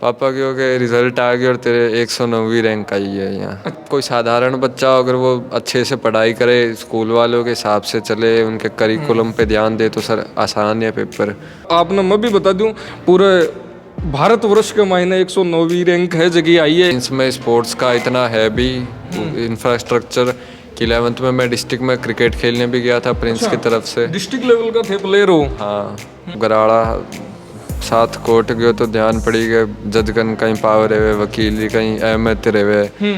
पापा की हो के रिजल्ट आ गया और तेरे 109वीं रैंक आई है यहाँ। कोई साधारण बच्चा अगर वो अच्छे से पढ़ाई करे, स्कूल वालों के हिसाब से चले, उनके करिकुलम पे ध्यान दे तो सर आसान है पेपर। आपने मैं भी बता दूं, पूरे भारतवर्ष के मायने 109वीं रैंक है जगह आई है। इसमें स्पोर्ट्स का इतना है भी इंफ्रास्ट्रक्चर कि 11th में मैं डिस्ट्रिक्ट में क्रिकेट खेलने भी गया था प्रिंस की तरफ से। डिस्ट्रिक्ट लेवल का थे प्लेयर हो? हाँ, गराड़ा 7 कोर्ट गयो तो ध्यान पड़ी गए जजगन कहीं पावर रहे, वकील कहीं अहमद रहे।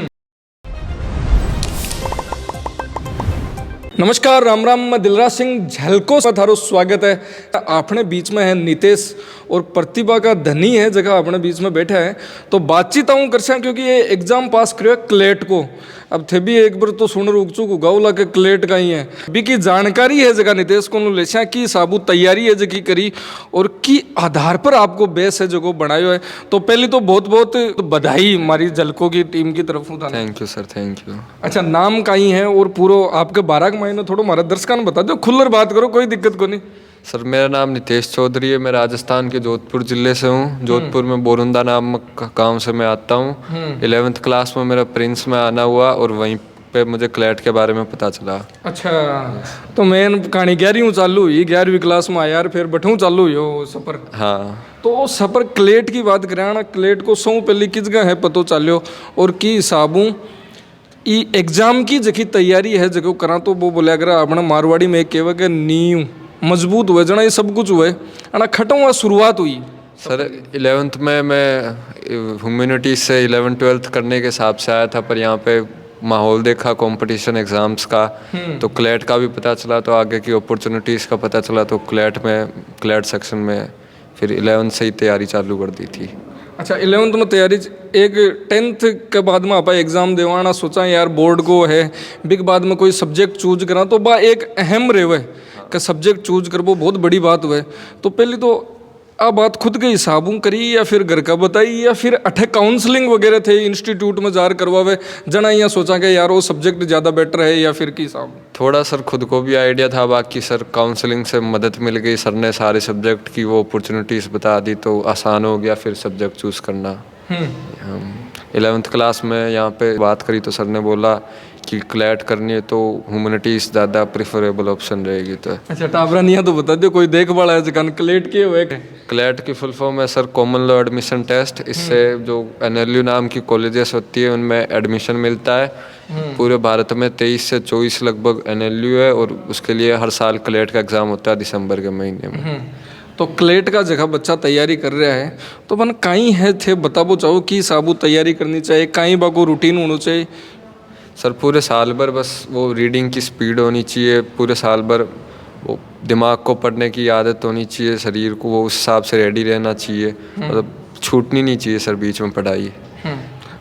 नमस्कार, राम राम। मैं दिलराज सिंह झलको से थारो स्वागत है। आपने बीच में है नितेश और प्रतिभा का धनी है जगह अपने बीच में बैठा है, तो बातचीत आऊँ कर क्योंकि ये एग्जाम पास करो क्लेट को। अब थे भी एक बार तो सुन रुकचू को गाँव ला के क्लेट का ही है भी की जानकारी है जगह नितेश को लेशा की साबू तैयारी है जगह करी और की आधार पर आपको बेस है जो बनायो है। तो पहले तो बहुत बहुत बधाई हमारी झलको की टीम की तरफ था। Thank you sir, thank you. अच्छा, नाम का ही है और पूरा आपके 12 के महीने थोड़ा हमारा दर्शकों ने बता दो, खुलकर बात करो, कोई दिक्कत को नहीं। सर मेरा नाम नितेश चौधरी है, मैं राजस्थान के जोधपुर जिले से हूँ। जोधपुर में बोरुंदा नामक गांव से मैं आता हूँ। 11th क्लास में मेरा प्रिंस में आना हुआ और वहीं पे मुझे क्लैट के बारे में पता चला। अच्छा, तो मेन कहानी 11वीं चालू हुई, 11वीं क्लास में आया फिर बठू चालू हुई वो सफर। हाँ, तो सफर क्लेट की बात करें ना, क्लेट को सौ पहली किस जगह है पतो चलो और की हिसाबों ई एग्जाम की जखी तैयारी है जगह करा तो वो बोलिया करा अपना मारवाड़ी में कहवा के नींव मजबूत हुए जना ये सब कुछ हुए ना खटों शुरुआत हुई। सर 11th में मैं ह्यूमैनिटीज से 11th-12th करने के हिसाब से आया था, पर यहाँ पे माहौल देखा कंपटीशन एग्जाम्स का, तो क्लैट का भी पता चला, तो आगे की अपॉर्चुनिटीज़ का पता चला, तो क्लैट सेक्शन में फिर 11th से ही तैयारी चालू कर दी थी। अच्छा, 11th में तैयारी एक 10th के बाद में आप एग्ज़ाम देवाना सोचा यार बोर्ड को है बिग बाद में कोई सब्जेक्ट चूज करा तो बा एक अहम रहे कि सब्जेक्ट चूज कर वो बहुत बड़ी बात हुए। तो पहले तो आ बात खुद के हिसाबों करी या फिर घर का बताई या फिर अठे काउंसलिंग वगैरह थे इंस्टीट्यूट में जार करवावे जना यहाँ सोचा कि यार वो सब्जेक्ट ज़्यादा बेटर है या फिर की हिसाब? थोड़ा सर खुद को भी आइडिया था, बाकी सर काउंसलिंग से मदद मिल गई, सर ने सारे सब्जेक्ट की वो अपॉर्चुनिटीज़ बता दी तो आसान हो गया फिर सब्जेक्ट चूज़ करना। 11th क्लास में यहाँ पे बात करी तो सर ने बोला कि क्लैट करनी है तो ह्यूमैनिटीज़ ज़्यादा प्रिफरेबल ऑप्शन रहेगी। तो अच्छा, टाबरा नहीं तो बता दो कोई देख वाला है जगह क्लेट के हुए? क्लैट की फुल फॉर्म है sir common law admission test. इससे जो NLU नाम की कॉलेजेस होती है उनमें एडमिशन मिलता है। पूरे भारत में 23 से 24 लगभग NLU है और उसके लिए हर साल क्लैट का एग्ज़ाम होता है दिसंबर के महीने में। तो क्लेट का जगह बच्चा तैयारी कर रहा है तो मन कहीं है थे बताबो चाहो कि साबू तैयारी करनी चाहिए, कहीं बाको रूटीन होना चाहिए? सर पूरे साल भर बस वो रीडिंग की स्पीड होनी चाहिए, पूरे साल भर वो दिमाग को पढ़ने की आदत होनी चाहिए, शरीर को वो उस हिसाब से रेडी रहना चाहिए, मतलब छूटनी नहीं चाहिए सर बीच में पढ़ाई।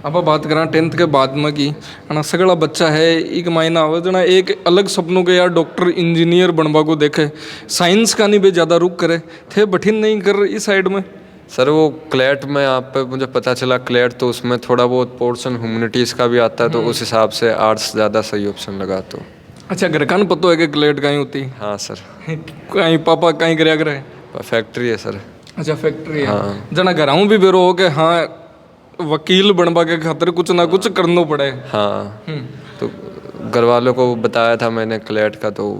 अब बात करा 10th के बाद में की ना सगड़ा बच्चा है एक महीना हो जना एक अलग सपनों के यार डॉक्टर इंजीनियर बनवा को देखे, साइंस का नहीं भी ज़्यादा रुक करे थे बठिन नहीं कर इस साइड में? सर वो क्लैट में आप पे मुझे पता चला क्लैट तो उसमें थोड़ा बहुत पोर्शन ह्यूमैनिटीज़ का भी आता है, तो उस हिसाब से आर्ट्स ज़्यादा सही ऑप्शन लगा। तो अच्छा, घर का पता है कि क्लेट कहीं होती? हाँ सर। कहीं पापा कहीं कराया करे? फैक्ट्री है सर। अच्छा, फैक्ट्री है। हाँ। जना घर भी बेरो हो के हाँ वकील बनवा के खातिर कुछ ना कुछ करना पड़े। हाँ, तो घर वालों को बताया था मैंने क्लैट का तो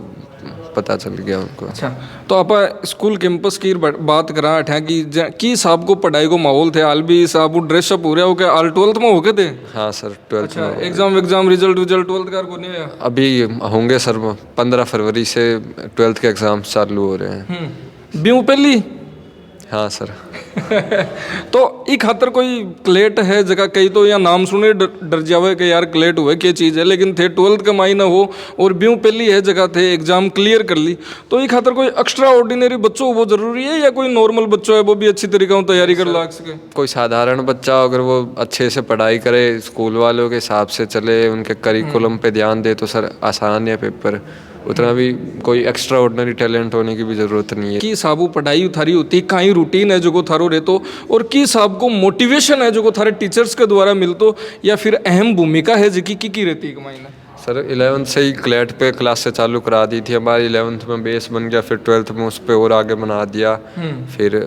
पता चल गया उनको। अच्छा, तो आप स्कूल कैंपस की बात करा अठा की साहब को पढ़ाई को माहौल थे हाल भी साहब ड्रेसअप हो रहा हो क्या? ऑल 12th में हो गए थे? हाँ सर 12th में। एग्जाम रिजल्ट 12th का को नहीं आया? अभी होंगे सर, 15 फरवरी से 12th के एग्जाम चालू हो रहे हैं। ब्यू पहली? हाँ सर। तो ई खातर कोई क्लेट है जगह कई तो या नाम सुने डर जावे कि यार क्लेट हुए क्या चीज़ है, लेकिन थे 12th का मायना हो और ब्यू पहली है जगह थे एग्जाम क्लियर कर ली, तो ई खातर कोई एक्स्ट्रा ऑर्डिनरी बच्चों वो जरूरी है या कोई नॉर्मल बच्चों है वो भी अच्छी तरीके से तैयारी कर ला सके? कोई साधारण बच्चा अगर वो अच्छे से पढ़ाई करे, स्कूल वालों के हिसाब से चले, उनके करिकुलम पे ध्यान दे तो सर आसान है पेपर। उतना भी कोई एक्स्ट्रा ऑर्डिनरी टैलेंट होने की भी ज़रूरत नहीं है। की साबू पढ़ाई थारी होती है, कहीं रूटीन है जो को थारो रहतो और की साहब को मोटिवेशन है जो को थारे टीचर्स के द्वारा मिलतो या फिर अहम भूमिका है जिकी की रहती है कमाई? सर 11th से ही क्लैट पे क्लास से चालू करा दी थी हमारी, 11th में बेस बन गया, फिर 12th में उस पर और आगे बना दिया, फिर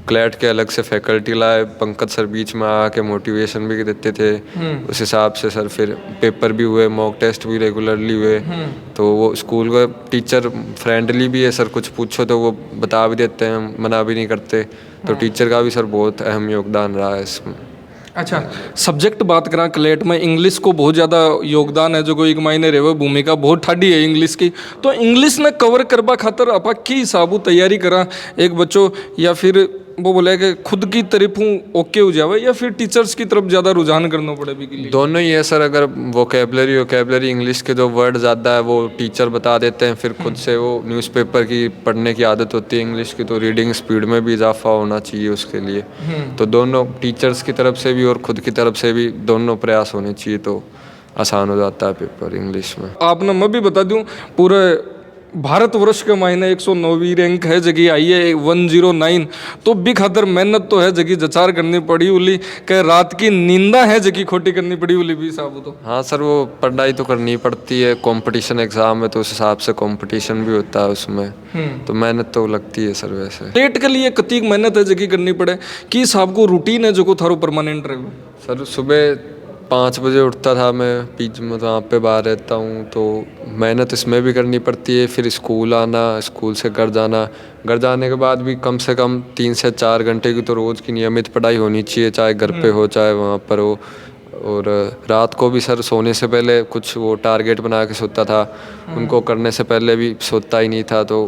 क्लैट के अलग से फैकल्टी लाए, पंकज सर बीच में आके मोटिवेशन भी देते थे। उस हिसाब से सर फिर पेपर भी हुए, मॉक टेस्ट भी रेगुलरली हुए। तो वो स्कूल का टीचर फ्रेंडली भी है सर, कुछ पूछो तो वो बता भी देते हैं, मना भी नहीं करते। तो टीचर का भी सर बहुत अहम योगदान रहा है इसमें। अच्छा, सब्जेक्ट बात करा क्लेट में इंग्लिश को बहुत ज़्यादा योगदान है, जो कोई एक मायने रहे भूमिका बहुत ठाडी है इंग्लिश की। तो इंग्लिश ने कवर करवा खातर आप की हिसाबू तैयारी करा एक बच्चों, या फिर वो बोले कि खुद की तरफ हूँ ओके हो जावे, या फिर टीचर्स की तरफ ज़्यादा रुझान करना पड़े भी के लिए? दोनों ही है सर। अगर वोकेबलरी इंग्लिश के जो वर्ड ज़्यादा है वो टीचर बता देते हैं, फिर खुद से वो न्यूज़पेपर की पढ़ने की आदत होती है इंग्लिश की, तो रीडिंग स्पीड में भी इजाफा होना चाहिए उसके लिए। तो दोनों टीचर्स की तरफ से भी और खुद की तरफ से भी दोनों प्रयास होने चाहिए, तो आसान हो जाता है पेपर इंग्लिश में। आपने मैं भी बता दूं, पूरे भारतवर्ष के मायने 109वीं रैंक है जगह आई है 109, तो भी खातर मेहनत तो है जगह जचार करनी पड़ी उली, कह रात की नींदा है जगह खोटी करनी पड़ी उली भी साहब। तो हाँ सर, वो पढ़ाई तो करनी पड़ती है, कंपटीशन एग्जाम है तो उस हिसाब से कंपटीशन भी होता है उसमें, तो मेहनत तो लगती है सर। वैसे स्टेट के लिए कितनी मेहनत है जगह करनी पड़े कि साहब को रूटीन है जो को थारो परमानेंट रहे? सर सुबह 5 बजे उठता था मैं, पीच में तो वहाँ पे बाहर रहता हूँ, तो मेहनत इसमें भी करनी पड़ती है। फिर स्कूल आना, स्कूल से घर जाना, घर जाने के बाद भी कम से कम 3 से 4 घंटे की तो रोज़ की नियमित पढ़ाई होनी चाहिए, चाहे घर पे हो चाहे वहाँ पर हो। और रात को भी सर सोने से पहले कुछ वो टारगेट बना के सोता था, उनको करने से पहले भी सोता ही नहीं था। तो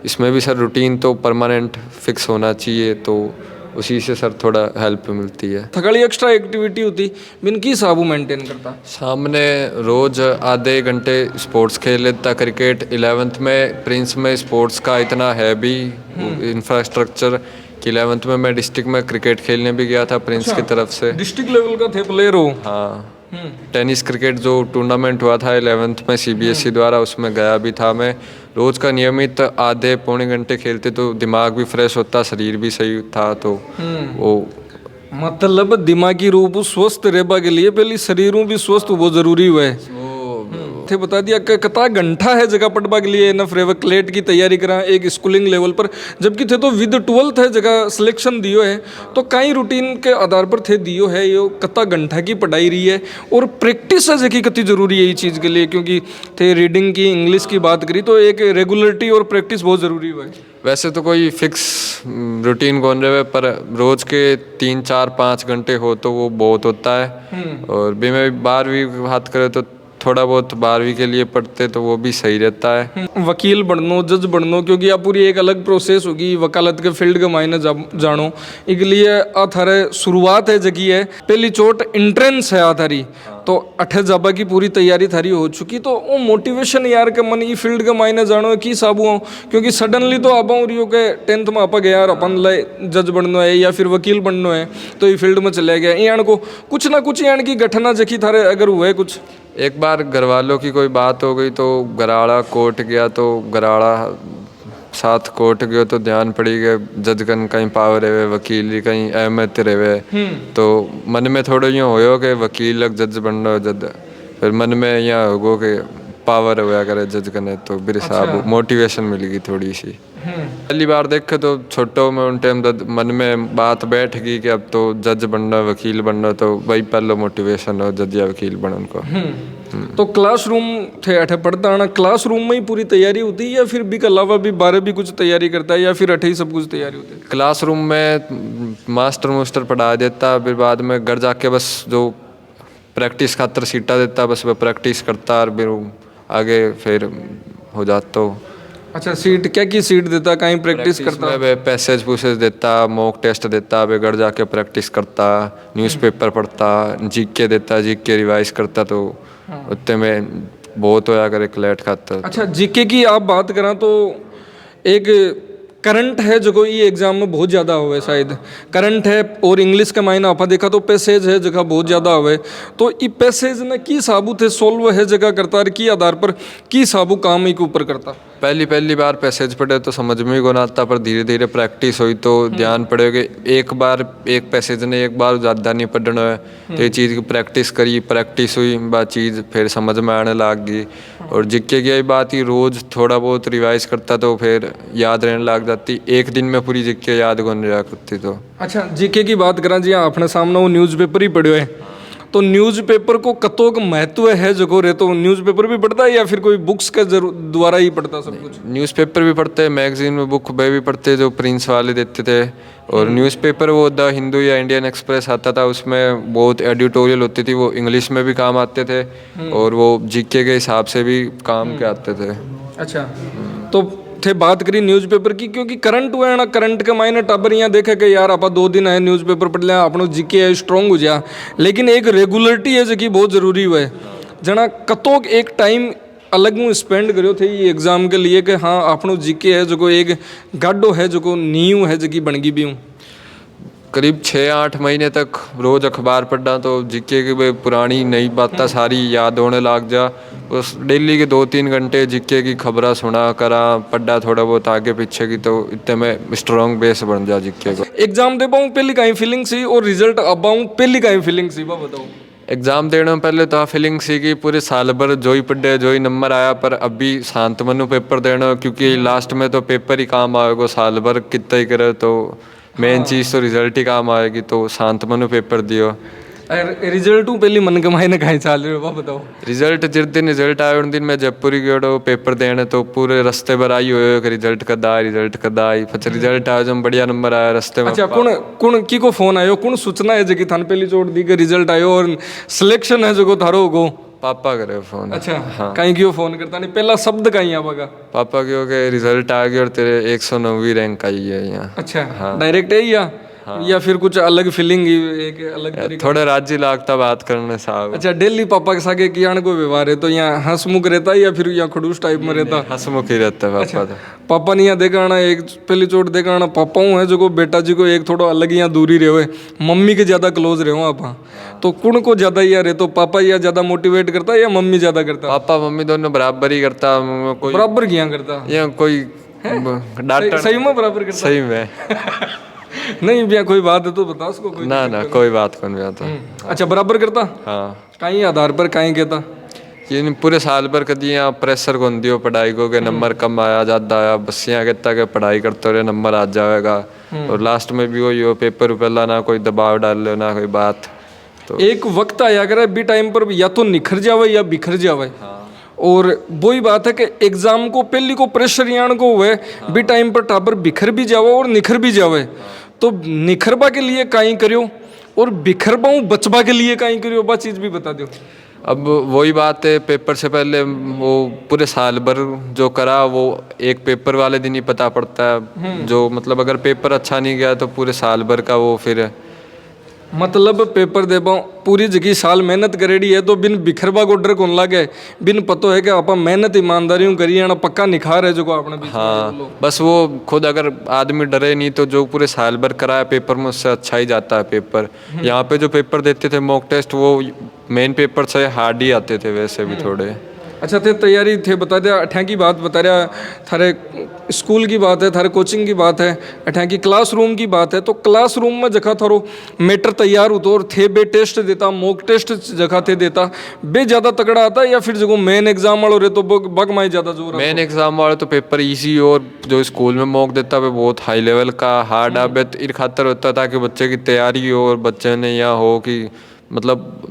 इसमें भी सर रूटीन तो परमानेंट फिक्स होना चाहिए, तो उसी से सर थोड़ा हेल्प मिलती है। थकाली एक्स्ट्रा एक्टिविटी होती बिन की साबू मेंटेन करता? सामने रोज़ आधे घंटे स्पोर्ट्स खेल लेता, क्रिकेट। 11th में प्रिंस में स्पोर्ट्स का इतना है भी इंफ्रास्ट्रक्चर कि 11th में मैं डिस्ट्रिक्ट में क्रिकेट खेलने भी गया था प्रिंस की तरफ से। डिस्ट्रिक्ट लेवल का थे प्लेयर हो? हाँ, टेनिस क्रिकेट जो टूर्नामेंट हुआ था 11th में CBSE द्वारा, उसमें गया भी था मैं। रोज़ का नियमित आधे पौने घंटे खेलते तो दिमाग भी फ्रेश होता, शरीर भी सही था। तो वो मतलब दिमागी रूप स्वस्थ रहबा के लिए पहले शरीरों भी स्वस्थ वो जरूरी हुआ है। थे बता दिया कि कितना घंटा है जगह पढ़वा के लिए इनफ रेवा क्लेट की तैयारी करा एक स्कूलिंग लेवल पर, जबकि थे तो विद 12th है जगह सिलेक्शन दियो है, तो कई रूटीन के आधार पर थे दियो है ये कितना घंटा की पढ़ाई रही है और प्रैक्टिस है जगह कितनी जरूरी है ये चीज़ के लिए, क्योंकि थे रीडिंग की इंग्लिश की बात करी तो एक रेगुलरिटी और प्रैक्टिस बहुत ज़रूरी हुआ है। वैसे तो कोई फिक्स रूटीन कौन रहे, पर रोज़ के 3 4 5 घंटे हो तो वो बहुत होता है। और भी मैं 12वीं की बात करें तो थोड़ा बहुत 12वीं के लिए पढ़ते तो वो भी सही रहता है। वकील बननो, जज बननो, क्योंकि आप पूरी एक अलग प्रोसेस होगी वकालत के फील्ड के मायने जानो, इसके लिए आ थारे शुरुआत है जगी है, पहली चोट एंट्रेंस है आ थारी, तो 8 जाबा की पूरी तैयारी थारी हो चुकी, तो वो मोटिवेशन यार के मन ई फील्ड के मायने जानो की साबू हो, क्योंकि सडनली तो आप रियो के 10th में आप गया यार अपन ले जज बनना है या फिर वकील बनना है तो ये फील्ड में चले गए, यान को कुछ ना कुछ यान की घटना जखी थारे अगर हुए कुछ? एक बार घर वालों की कोई बात हो गई तो गराड़ा कोर्ट गया, तो गराड़ा साथ कोर्ट गयो तो ध्यान पड़ी गया जज कन कहीं पावर रहे, वकील कहीं अहमियत रहे, तो मन में थोड़ा यूँ हो कि वकील जज बन रहा जज, फिर मन में यहाँ होगो कि पावर होया करे जज कने, तो मेरे साहब मोटिवेशन मिल गई थोड़ी सी। पहली बार देखे तो छोटो में उन टाइम मन में बात बैठ गई कि अब तो जज बनना वकील बनना, तो वही पहले मोटिवेशन हो जज या वकील बनने को। तो क्लासरूम थे अठे पढ़ता आना, क्लासरूम में ही पूरी तैयारी होती है या फिर भी के अलावा भी बाहर भी कुछ तैयारी करता है या फिर अठे ही सब कुछ तैयारी होती है? क्लासरूम में मास्टर पढ़ा देता, फिर बाद में घर जाके बस जो प्रैक्टिस खातर सीटा देता, बस वह प्रैक्टिस करता और फिर आगे फिर हो जाता हो। अच्छा, सीट क्या की सीट देता, कहीं प्रैक्टिस करता? वे पैसेज पूसेज देता, मॉक टेस्ट देता, वे घर जाके प्रैक्टिस करता, न्यूज़पेपर पढ़ता, जीके देता, जीके रिवाइज करता, तो उतने में बहुत होया करे क्लेट खातर। अच्छा, जीके की आप बात करा तो एक करंट है जो ये एग्जाम में बहुत ज़्यादा हुए, शायद करंट है, और इंग्लिश का मायना आपा देखा तो पैसेज है जगह बहुत ज़्यादा हुए, तो ये पैसेज ने की साबुत है सोल्व है जगह करता है की आधार पर की साबु काम के ऊपर करता? पहली पहली बार पैसेज पढ़े तो समझ में ही को ना आता, पर धीरे धीरे प्रैक्टिस हुई तो ध्यान पड़ेगा। एक बार एक पैसेज ने एक बार ज़्यादा नहीं पढ़ना है, तो ये चीज़ की प्रैक्टिस करी, प्रैक्टिस हुई, बात चीज़ फिर समझ में आने लग गई। और जीके की यही बात ही, रोज़ थोड़ा बहुत रिवाइज करता तो फिर याद रहने लग जाती। एक दिन में पूरी जीके याद को नहीं रहा करती। तो अच्छा, जीके की बात करा जी, आपने सामने वो न्यूज़पेपर ही पढ़ो है, तो न्यूज़पेपर को कतों का महत्व है जगह रे, तो न्यूज़पेपर भी पढ़ता है या फिर कोई बुक्स के द्वारा ही पढ़ता सब कुछ? न्यूज़पेपर भी पढ़ते हैं, मैगजीन में बुक भी पढ़ते जो प्रिंस वाले देते थे। और न्यूज़पेपर वो द हिंदू या इंडियन एक्सप्रेस आता था, उसमें बहुत एडिटोरियल होती थी, वो इंग्लिश में भी काम आते थे और वो जीके के हिसाब से भी काम के आते थे। अच्छा, तो थे बात करी न्यूज़पेपर की, क्योंकि करंट हुआ है ना, करंट के मायने टाबर यहाँ देखे कि यार आप 2 दिन है न्यूज़पेपर पढ़ लिया, अपनो जीके है स्ट्रॉन्ग हो जा, लेकिन एक रेगुलरिटी है जो कि बहुत ज़रूरी हुआ है। जना कतोक एक टाइम अलग में स्पेंड करो थे ये एग्ज़ाम के लिए कि हाँ अपनो जीके है जो को एक गाडो है जो को नींव है जो कि बन गई भी हूँ? करीब 6-8 महीने तक रोज़ अखबार पढ़ना, तो जीके की भी पुरानी नई बातें सारी याद होने लग जा। उस डेली के 2-3 घंटे जीके की खबरें सुना करा, पढ़ा थोड़ा बहुत आगे पीछे की, तो इतने में स्ट्रॉन्ग बेस बन जा जीके को। एग्जाम दे पाऊँ पहली कहीं फीलिंग सी, और रिजल्ट अब आऊँ पहली कहीं फीलिंग सी, वो बताओ। एग्ज़ाम देने में पहले तो फीलिंग सी कि पूरे साल भर जो ही पढ़े जो ही नंबर आया, पर अभी शांत मनु पेपर देना, क्योंकि लास्ट में तो पेपर ही काम आएगा, साल भर कितना ही करे तो मेन चीज़ तो रिजल्ट ही काम आएगी, तो शांत मनु पेपर दियो। रिजल्ट हूँ पहली मन कमाई ने कहीं चाल रहे हो, वो बताओ। रिजल्ट जिस दिन रिजल्ट आया उन दिन मैं जयपुर ही गयो पेपर देने, तो पूरे रास्ते भर आई हुए कि रिजल्ट कद आई, फिर रिजल्ट आया जब बढ़िया नंबर आया रास्ते में। अच्छा, कौन की को फोन आयो, कौन सूचना है जगह थान पहली चोट दी कि रिजल्ट आयो और सिलेक्शन है जो थारो गो? पापा करे फोन। अच्छा, हाँ। कहीं क्यों फोन करता नहीं, पहला शब्द कहीं आवागा? पापा क्यों के रिजल्ट आ गया और तेरे 109वीं रैंक आई है यहाँ। अच्छा, हाँ। डायरेक्ट है या फिर कुछ अलग फीलिंग, एक अलग तरीका? थोड़ा राज्य लागता बात करने साहब। अच्छा, डेली पापा के साथ कियान को व्यवहार है, तो यहाँ हंसमुख रहता है या फिर यहाँ खड़ूस टाइप में रहता? हंसमुख ही रहता है पापा। तो पापा ने यहाँ देखा आना, एक पहली चोट देखा आना पापा हूँ है जो को बेटा जी को एक थोड़ा अलग यहाँ दूरी रहे, मम्मी के ज़्यादा क्लोज रहे आप, तो कौन को ज़्यादा यार है, तो पापा या ज़्यादा मोटिवेट करता है या मम्मी ज़्यादा करता? पापा मम्मी दोनों बराबर ही करता। कोई बराबर किया करता या कोई डांटा? सही में बराबर करता? सही में नहीं भैया, कोई बात है तो बता उसको। कोई ना कोई बात कौन भी आता। अच्छा, बराबर करता? हाँ। कहीं आधार पर कहीं कहता? ये पूरे साल भर कदी यहाँ प्रेशर कौन दियो पढ़ाई को, के नंबर कम आया ज़्यादा आया, बस यहाँ कहता कि पढ़ाई करते रहे नंबर आ जाएगा, और लास्ट में भी वही हो, पेपर पहला ना कोई दबाव डाल लो ना कोई बात। तो एक वक्त आया करे बी टाइम पर या तो निखर जावे या बिखर जावे। और वही बात है कि एग्जाम को पहली को प्रेशर यान को हुए बी टाइम पर टाबर बिखर भी जावे और निखर भी जावे, तो निखरबा के लिए काई करियो और बिखरबा बचबा के लिए काई करियो, बा चीज भी बता दो। अब वही बात है, पेपर से पहले वो पूरे साल भर जो करा वो एक पेपर वाले दिन ही पता पड़ता है, जो मतलब अगर पेपर अच्छा नहीं गया तो पूरे साल भर का वो फिर मतलब पेपर दे पाऊँ पूरी जगह साल मेहनत करेड़ी है, तो बिन बिखरबा को डर कौन लागे, बिन पतो है कि आप मेहनत ईमानदारी करिए ना, पक्का निखार है जो को आपने। हाँ, बस वो खुद अगर आदमी डरे नहीं तो जो पूरे साल भर कराया पेपर में उससे अच्छा ही जाता है पेपर। यहाँ पे जो पेपर देते थे मॉक टेस्ट, वो मेन पेपर से हार्ड ही आते थे वैसे भी थोड़े। अच्छा, थे तैयारी थे बता दिया, अठा की बात बता रहा, थारे स्कूल की बात है, थारे कोचिंग की बात है, अठा की क्लासरूम की बात है, तो क्लासरूम में जगह थारो मैटर तैयार होता और थे बे टेस्ट देता, मॉक टेस्ट जगह थे देता, बे ज़्यादा तगड़ा आता या फिर जो मेन एग्जाम वालों रहे तो बग माई ज़्यादा जोर? मेन एग्जाम वाले तो पेपर ईजी, और जो स्कूल में मॉक देता है बहुत हाई लेवल का हार्ड आबे इन खातर होता ताकि बच्चे की तैयारी हो और बच्चे ने यह हो कि मतलब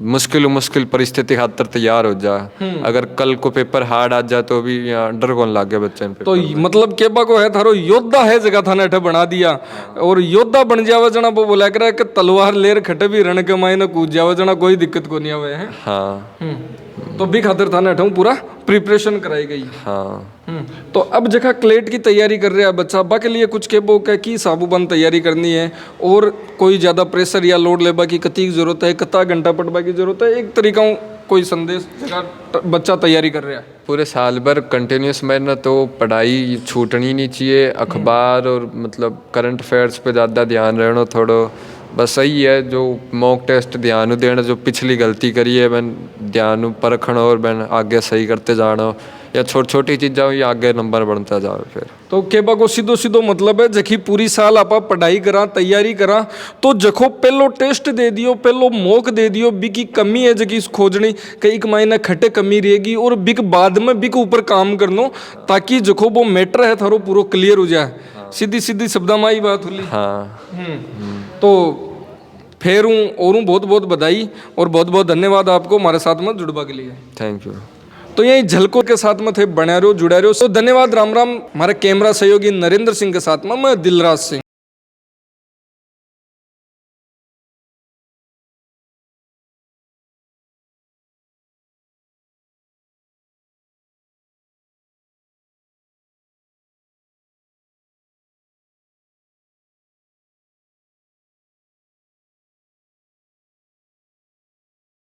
मुश्किल परिस्थिति खातर तैयार हो जाए। अगर कल को पेपर हार्ड आ जाए तो भी यहाँ डर कौन लागे बच्चे पे। तो मतलब केबा को है थारो योद्धा है जगह थाने अठे बना दिया, और योद्धा बन जावे जना वो बोला करे कि तलवार लेर खटे भी रण के मायने कूद जावे जना, कोई दिक्कत को नहीं आवे है। हाँ, तो भी खातिर थाने अठे पूरा प्रिपरेशन कराई गई। हाँ। तो अब जगह क्लेट की तैयारी कर रहा है बच्चा, बा के लिए कुछ के बो की साबुबंद तैयारी करनी है, और कोई ज़्यादा प्रेशर या लोड लेबा की कती की जरूरत है, कितना घंटा पढ़वा की जरूरत है, एक तरीका कोई संदेश जगह बच्चा तैयारी कर रहा है? पूरे साल भर कंटिन्यूस मेहनत, तो पढ़ाई छूटनी नहीं चाहिए, अखबार और मतलब करंट अफेयर्स पे ज़्यादा ध्यान रहना थोड़ो, बस सही है। जो मॉक टेस्ट ध्यान देना, जो पिछली गलती करी है मैंने ध्यान परखना और मैंने आगे सही करते जाना, या छोटी चीज़ा हुई आगे नंबर बढ़ता जाओ फिर। तो केबा को सीधो सीधो मतलब है जखी पूरी साल आप पढ़ाई करा तैयारी करा तो जखो पहलो टेस्ट दे दियो पहलो मौक दे दियो बिकी कमी है जकी खोजनी कई एक महीना खटे कमी रहेगी और बिक बाद में बिक ऊपर काम करनो ताकि जखो वो मैटर है थारो पूरा क्लियर हो जाए। सीधी सीधी शब्दा में ही बात हुई। हाँ। तो फिर हूँ और हूँ बहुत बहुत बधाई और बहुत बहुत धन्यवाद आपको हमारे साथ में जुड़वा के लिए। Thank you. तो यही झलकों के साथ में थे बने रहो जुड़े रहो। तो धन्यवाद। राम राम। हमारे कैमरा सहयोगी नरेंद्र सिंह के साथ में मैं दिलराज सिंह।